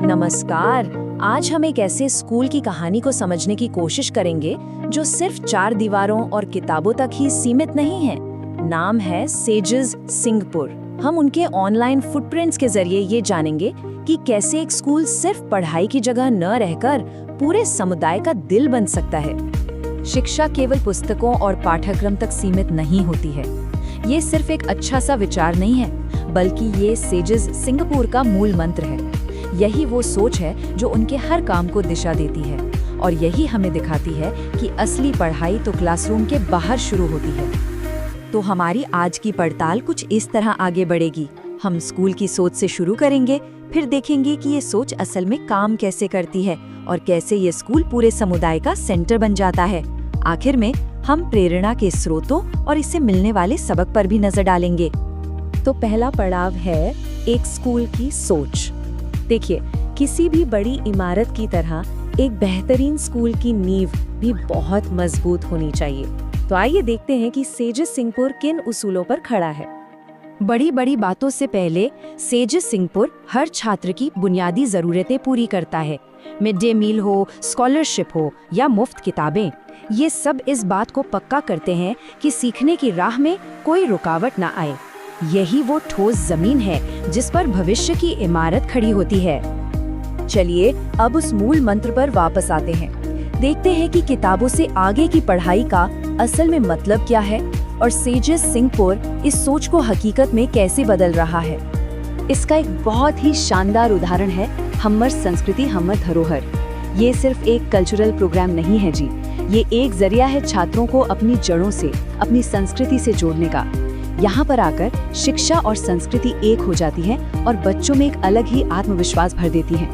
नमस्कार। आज हम एक ऐसे स्कूल की कहानी को समझने की कोशिश करेंगे जो सिर्फ 4 दीवारों और किताबों तक ही सीमित नहीं है। नाम है सेजेस सिंगापुर। हम उनके ऑनलाइन फुटप्रिंट्स के जरिए ये जानेंगे कि कैसे एक स्कूल सिर्फ पढ़ाई की जगह न रहकर पूरे समुदाय का दिल बन सकता है। शिक्षा केवल पुस्तकों और पाठ्यक्रम तक सीमित नहीं होती है। ये सिर्फ एक अच्छा सा विचार नहीं है, बल्कि ये सेजेस सिंगापुर का मूल मंत्र है। यही वो सोच है जो उनके हर काम को दिशा देती है, और यही हमें दिखाती है कि असली पढ़ाई तो क्लासरूम के बाहर शुरू होती है। तो हमारी आज की पड़ताल कुछ इस तरह आगे बढ़ेगी। हम स्कूल की सोच से शुरू करेंगे, फिर देखेंगे कि ये सोच असल में काम कैसे करती है और कैसे ये स्कूल पूरे समुदाय का सेंटर बन जाता है। आखिर में हम प्रेरणा के स्रोतों और इससे मिलने वाले सबक पर भी नजर डालेंगे। तो पहला पड़ाव है एक स्कूल की सोच। देखिए, किसी भी बड़ी इमारत की तरह एक बेहतरीन स्कूल की नींव भी बहुत मजबूत होनी चाहिए। तो आइए देखते हैं कि सेजेस सिंगापुर किन उसूलों पर खड़ा है। बड़ी बड़ी बातों से पहले सेजेस सिंगापुर हर छात्र की बुनियादी जरूरतें पूरी करता है। मिड डे मील हो, स्कॉलरशिप हो या मुफ्त किताबें, ये सब इस बात को पक्का करते हैं कि सीखने की राह में कोई रुकावट ना आए। यही वो ठोस जमीन है जिस पर भविष्य की इमारत खड़ी होती है। चलिए अब उस मूल मंत्र पर वापस आते हैं। देखते हैं कि किताबों से आगे की पढ़ाई का असल में मतलब क्या है और सेजेस सिंगापुर इस सोच को हकीकत में कैसे बदल रहा है। इसका एक बहुत ही शानदार उदाहरण है हमर संस्कृति हमर धरोहर। ये सिर्फ एक कल्चरल प्रोग्राम नहीं है जी, ये एक जरिया है छात्रों को अपनी जड़ों से, अपनी संस्कृति से जोड़ने का। यहाँ पर आकर शिक्षा और संस्कृति एक हो जाती है और बच्चों में एक अलग ही आत्मविश्वास भर देती है।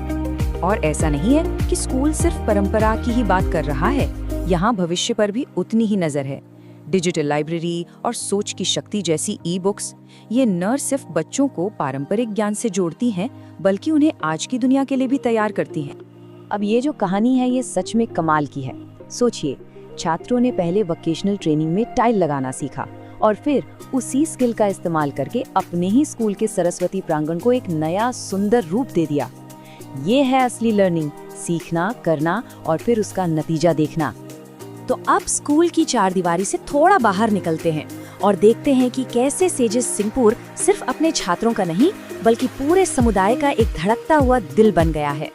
और ऐसा नहीं है कि स्कूल सिर्फ परंपरा की ही बात कर रहा है, यहाँ भविष्य पर भी उतनी ही नजर है। डिजिटल लाइब्रेरी और सोच की शक्ति जैसी ई बुक्स, ये न सिर्फ बच्चों को पारंपरिक ज्ञान से जोड़ती हैं, बल्कि उन्हें आज की दुनिया के लिए भी तैयार करती हैं। अब ये जो कहानी है ये सच में कमाल की है। सोचिए, छात्रों ने पहले वोकेशनल ट्रेनिंग में टाइल लगाना सीखा और फिर उसी स्किल का इस्तेमाल करके अपने ही स्कूल के सरस्वती प्रांगण को एक नया सुंदर रूप दे दिया। ये है असली लर्निंग, सीखना, करना और फिर उसका नतीजा देखना। तो अब स्कूल की चारदीवारी से थोड़ा बाहर निकलते हैं और देखते हैं कि कैसे सेजेस सिंगापुर सिर्फ अपने छात्रों का नहीं, बल्कि पूरे समुदाय का एक धड़कता हुआ दिल बन गया है।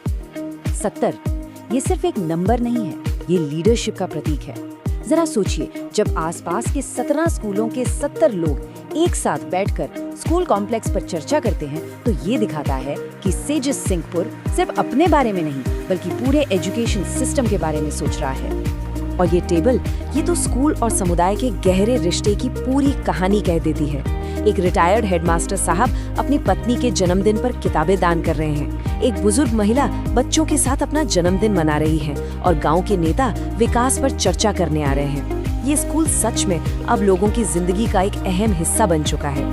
70 ये सिर्फ एक नंबर नहीं है, ये लीडरशिप का प्रतीक है। जरा सोचिए, जब आसपास के 17 स्कूलों के 70 लोग एक साथ बैठकर स्कूल कॉम्प्लेक्स पर चर्चा करते हैं, तो ये दिखाता है कि सेजेस सिंगापुर सिर्फ अपने बारे में नहीं, बल्कि पूरे एजुकेशन सिस्टम के बारे में सोच रहा है। और ये टेबल, ये तो स्कूल और समुदाय के गहरे रिश्ते की पूरी कहानी कह देती है। एक रिटायर्ड हेडमास्टर साहब अपनी पत्नी के जन्मदिन पर किताबें दान कर रहे हैं। एक बुजुर्ग महिला बच्चों के साथ अपना जन्मदिन मना रही है और गांव के नेता विकास पर चर्चा करने आ रहे हैं। ये स्कूल सच में अब लोगों की जिंदगी का एक अहम हिस्सा बन चुका है।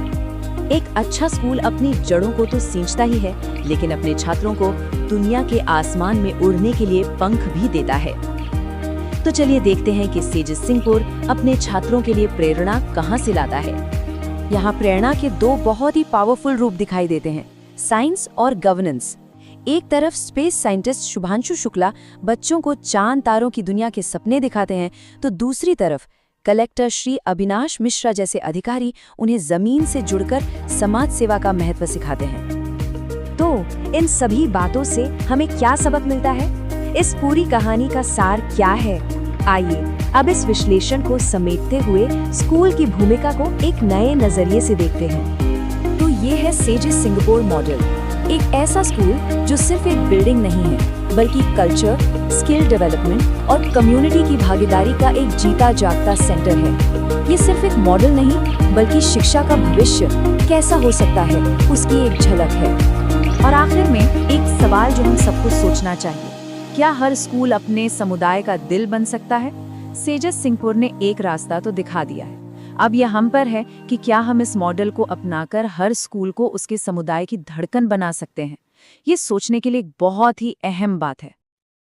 एक अच्छा स्कूल अपनी जड़ों को तो सींचता ही है, लेकिन अपने छात्रों को दुनिया के आसमान में उड़ने के लिए पंख भी देता है। तो चलिए देखते हैं कि सेजेस सिंगापुर अपने छात्रों के लिए प्रेरणा कहाँ से लाता है। यहाँ प्रेरणा के दो बहुत ही पावरफुल रूप दिखाई देते हैं, साइंस और गवर्नेंस। एक तरफ स्पेस साइंटिस्ट शुभांशु शुक्ला बच्चों को चांद तारों की दुनिया के सपने दिखाते हैं, तो दूसरी तरफ कलेक्टर श्री अविनाश मिश्रा जैसे अधिकारी उन्हें जमीन से जुड़कर समाज सेवा का महत्व सिखाते हैं। तो इन सभी बातों से हमें क्या सबक मिलता है? इस पूरी कहानी का सार क्या है? आइए अब इस विश्लेषण को समेटते हुए स्कूल की भूमिका को एक नए नजरिए से देखते हैं। तो ये है सेजेस सिंगापुर मॉडल, एक ऐसा स्कूल जो सिर्फ एक बिल्डिंग नहीं है, बल्कि कल्चर, स्किल डेवलपमेंट और कम्युनिटी की भागीदारी का एक जीता जागता सेंटर है। ये सिर्फ एक मॉडल नहीं, बल्कि शिक्षा का भविष्य कैसा हो सकता है उसकी एक झलक है। और आखिर में एक सवाल जो हम सबको सोचना चाहिए, क्या हर स्कूल अपने समुदाय का दिल बन सकता है? सेजेस सिंगापुर ने एक रास्ता तो दिखा दिया है। अब यह हम पर है कि क्या हम इस मॉडल को अपनाकर हर स्कूल को उसके समुदाय की धड़कन बना सकते हैं। ये सोचने के लिए एक बहुत ही अहम बात है।